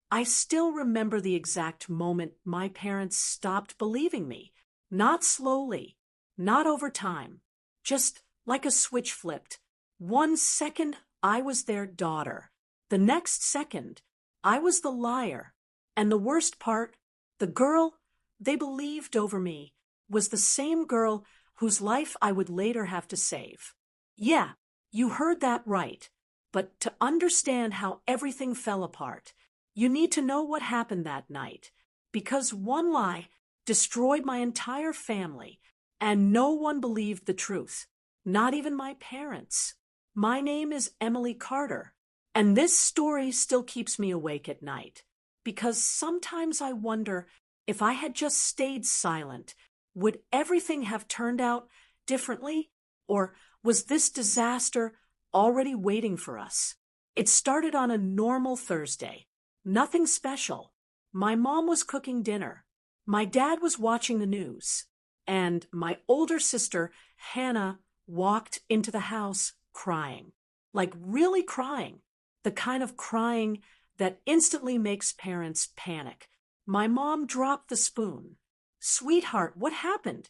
I still remember the exact moment my parents stopped believing me. Not slowly, not over time, just like a switch flipped. 1 second, I was their daughter. The next second, I was the liar. And the worst part, the girl they believed over me was the same girl whose life I would later have to save. Yeah, you heard that right. But to understand how everything fell apart, you need to know what happened that night. Because one lie destroyed my entire family, and no one believed the truth. Not even my parents. My name is Emily Carter, and this story still keeps me awake at night. Because sometimes I wonder if I had just stayed silent, would everything have turned out differently? Or was this disaster already waiting for us? It started on a normal Thursday. Nothing special. My mom was cooking dinner. My dad was watching the news. And my older sister, Hannah, walked into the house crying. Like really crying. The kind of crying that instantly makes parents panic. My mom dropped the spoon. "Sweetheart, what happened?"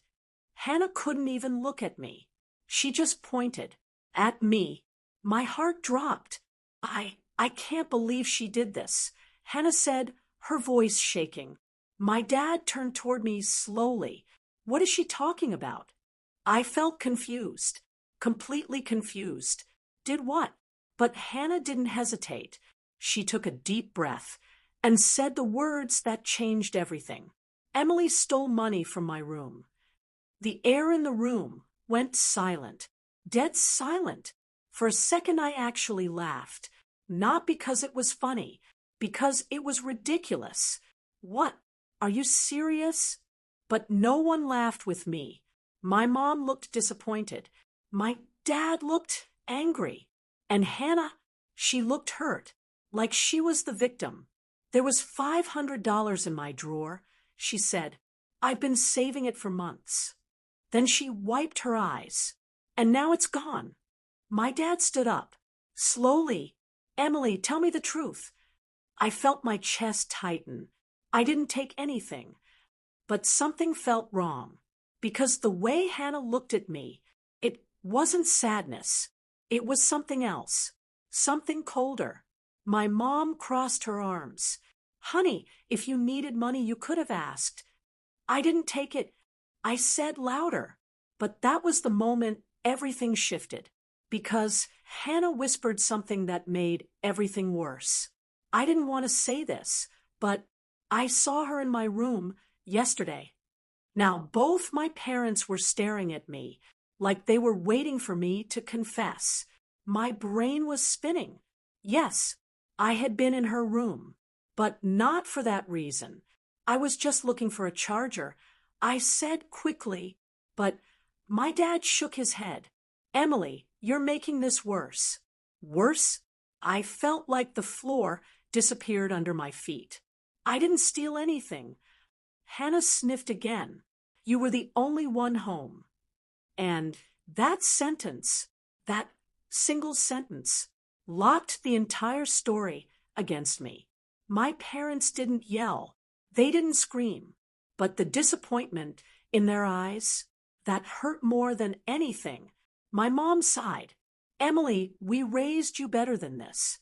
Hannah couldn't even look at me. She just pointed at me. My heart dropped. I can't believe she did this," Hannah said, her voice shaking. My dad turned toward me slowly. "What is she talking about?" I felt confused, completely confused. Did what? But Hannah didn't hesitate. She took a deep breath and said the words that changed everything. "Emily stole money from my room." The air in the room went silent, dead silent. For a second I actually laughed, not because it was funny, because it was ridiculous. "What? Are you serious?" But no one laughed with me. My mom looked disappointed. My dad looked angry. And Hannah, she looked hurt, like she was the victim. "There was $500 in my drawer," she said. "I've been saving it for months." Then she wiped her eyes. "And now it's gone." My dad stood up. Slowly. "Emily, tell me the truth." I felt my chest tighten. I didn't take anything. But something felt wrong. Because the way Hannah looked at me, it wasn't sadness. It was something else. Something colder. My mom crossed her arms. "Honey, if you needed money, you could have asked." I didn't take it. I said louder. But that was the moment everything shifted. Because Hannah whispered something that made everything worse. I didn't want to say this, but I saw her in my room yesterday. Now, both my parents were staring at me, like they were waiting for me to confess. My brain was spinning. Yes, I had been in her room, but not for that reason. I was just looking for a charger. I said quickly, but my dad shook his head. "Emily, you're making this worse." Worse? I felt like the floor disappeared under my feet. "I didn't steal anything." Hannah sniffed again. "You were the only one home." And that sentence, that single sentence, locked the entire story against me. My parents didn't yell. They didn't scream. But the disappointment in their eyes, that hurt more than anything. My mom sighed. "Emily, we raised you better than this."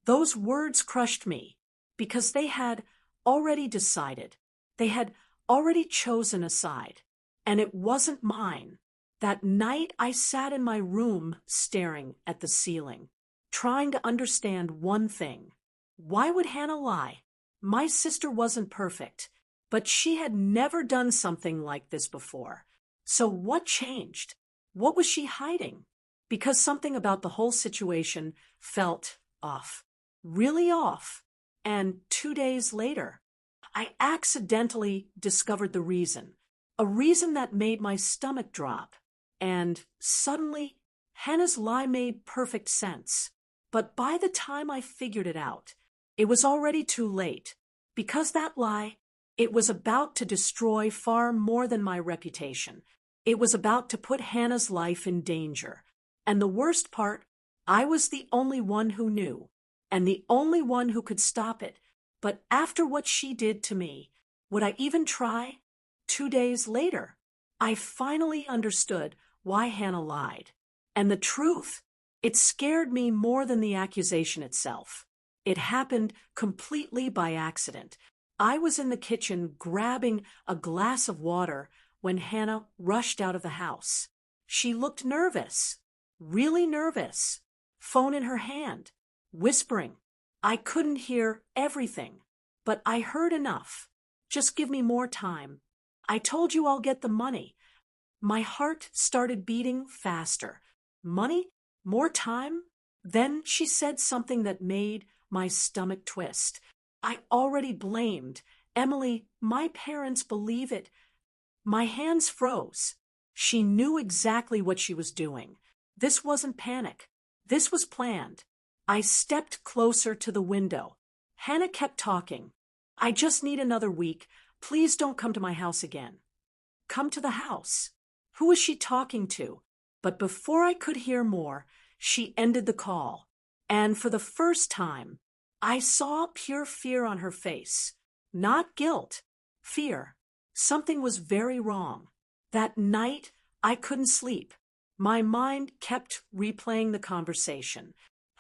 Those words crushed me because they had already decided. They had already chosen a side. And it wasn't mine. That night I sat in my room staring at the ceiling, trying to understand one thing. Why would Hannah lie? My sister wasn't perfect, but she had never done something like this before. So what changed? What was she hiding? Because something about the whole situation felt off. Really off. And 2 days later, I accidentally discovered the reason. A reason that made my stomach drop. And suddenly, Hannah's lie made perfect sense. But by the time I figured it out, it was already too late. Because that lie, it was about to destroy far more than my reputation. It was about to put Hannah's life in danger. And the worst part, I was the only one who knew, and the only one who could stop it. But after what she did to me, would I even try? 2 days later, I finally understood why Hannah lied. And the truth, it scared me more than the accusation itself. It happened completely by accident. I was in the kitchen grabbing a glass of water when Hannah rushed out of the house. She looked nervous, really nervous, phone in her hand, whispering. I couldn't hear everything, but I heard enough. Just give me more time. I told you I'll get the money. My heart started beating faster. Money? More time? Then she said something that made my stomach twist. I already blamed. Emily, my parents believe it. My hands froze. She knew exactly what she was doing. This wasn't panic. This was planned. I stepped closer to the window. Hannah kept talking. I just need another week. Please don't come to my house again. Come to the house. Who was she talking to? But before I could hear more, she ended the call. And for the first time, I saw pure fear on her face. Not guilt. Fear. Something was very wrong. That night, I couldn't sleep. My mind kept replaying the conversation.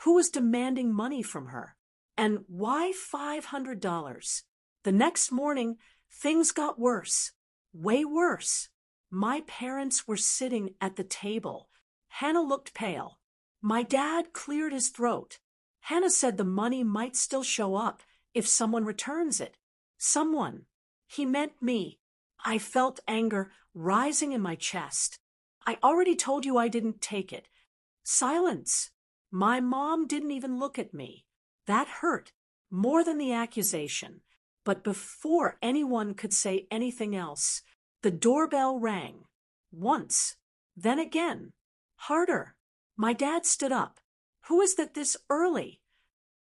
Who was demanding money from her? And why $500? The next morning, things got worse. Way worse. My parents were sitting at the table. Hannah looked pale. My dad cleared his throat. Hannah said the money might still show up if someone returns it. Someone. He meant me. I felt anger rising in my chest. I already told you I didn't take it. Silence. My mom didn't even look at me. That hurt more than the accusation. But before anyone could say anything else, the doorbell rang. Once. Then again. Harder. My dad stood up. Who is that this early?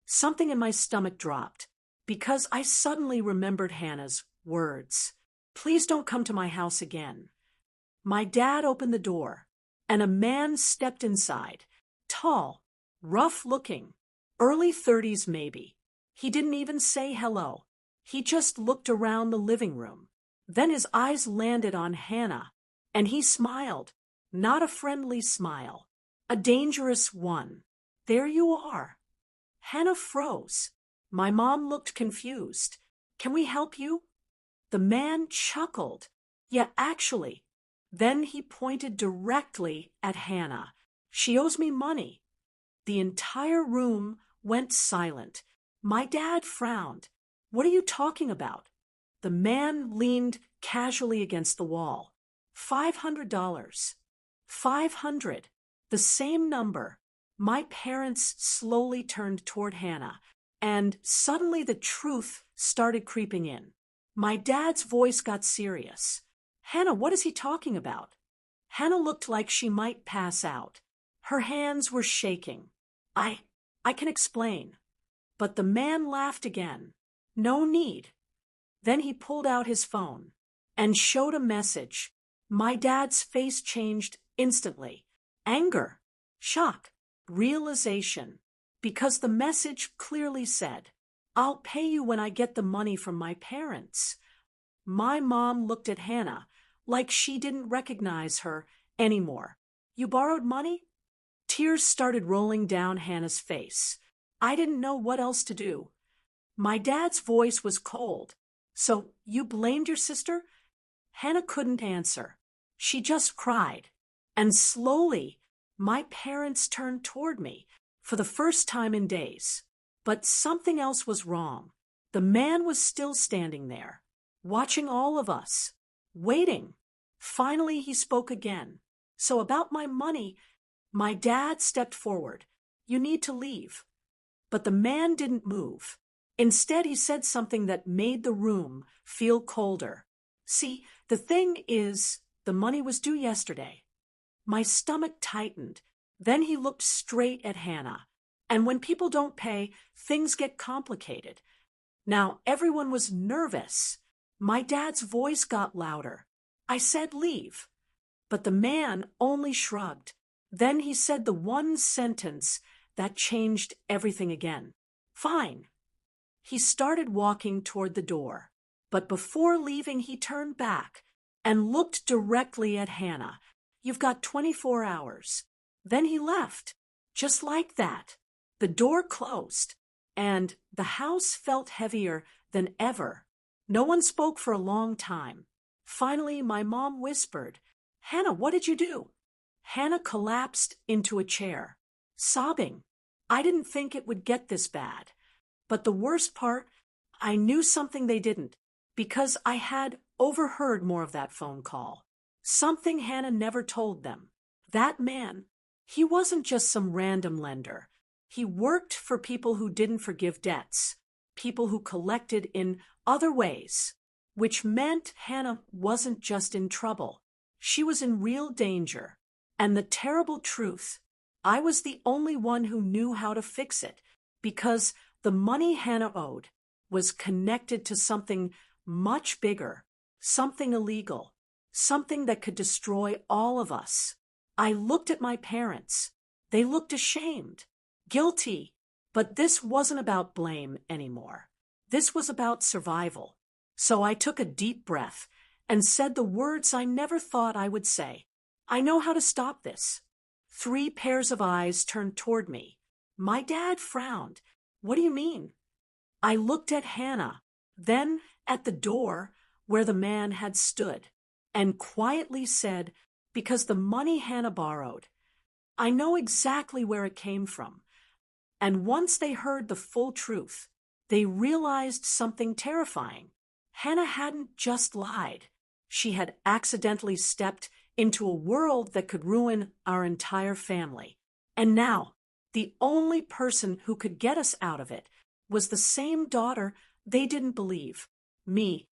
Something in my stomach dropped because I suddenly remembered Hannah's words. Please don't come to my house again. My dad opened the door, and a man stepped inside. Tall, rough-looking, early 30s maybe. He didn't even say hello. He just looked around the living room. Then his eyes landed on Hannah, and he smiled. Not a friendly smile, a dangerous one. There you are. Hannah froze. My mom looked confused. Can we help you? The man chuckled. Yeah, actually. Then he pointed directly at Hannah. She owes me money. The entire room went silent. My dad frowned. What are you talking about? The man leaned casually against the wall. $500. 500. The same number. My parents slowly turned toward Hannah, and suddenly the truth started creeping in. My dad's voice got serious. Hannah, what is he talking about? Hannah looked like she might pass out. Her hands were shaking. I can explain. But the man laughed again. No need. Then he pulled out his phone and showed a message. My dad's face changed instantly. Anger, shock, realization. Because the message clearly said, I'll pay you when I get the money from my parents. My mom looked at Hannah like she didn't recognize her anymore. You borrowed money? Tears started rolling down Hannah's face. I didn't know what else to do. My dad's voice was cold. So you blamed your sister? Hannah couldn't answer. She just cried. And slowly, my parents turned toward me for the first time in days. But something else was wrong. The man was still standing there, watching all of us, waiting. Finally, he spoke again. So about my money, my dad stepped forward. You need to leave. But the man didn't move. Instead, he said something that made the room feel colder. See, the thing is, the money was due yesterday. My stomach tightened. Then he looked straight at Hannah. And when people don't pay, things get complicated. Now, everyone was nervous. My dad's voice got louder. I said leave. But the man only shrugged. Then he said the one sentence that changed everything again. Fine. He started walking toward the door, but before leaving, he turned back and looked directly at Hannah. "You've got 24 hours. Then he left, just like that. The door closed, and the house felt heavier than ever. No one spoke for a long time. Finally, my mom whispered, "Hannah, what did you do?" Hannah collapsed into a chair, sobbing. I didn't think it would get this bad. But the worst part, I knew something they didn't, because I had overheard more of that phone call. Something Hannah never told them. That man, he wasn't just some random lender. He worked for people who didn't forgive debts, people who collected in other ways, which meant Hannah wasn't just in trouble. She was in real danger. And the terrible truth, I was the only one who knew how to fix it, because the money Hannah owed was connected to something much bigger, something illegal, something that could destroy all of us. I looked at my parents. They looked ashamed, guilty, but this wasn't about blame anymore. This was about survival. So I took a deep breath and said the words I never thought I would say. "I know how to stop this." 3 pairs of eyes turned toward me. My dad frowned. "What do you mean?" I looked at Hannah, then at the door where the man had stood, and quietly said, "Because the money Hannah borrowed, I know exactly where it came from." And once they heard the full truth, they realized something terrifying. Hannah hadn't just lied. She had accidentally stepped into a world that could ruin our entire family. And now, the only person who could get us out of it was the same daughter they didn't believe, me.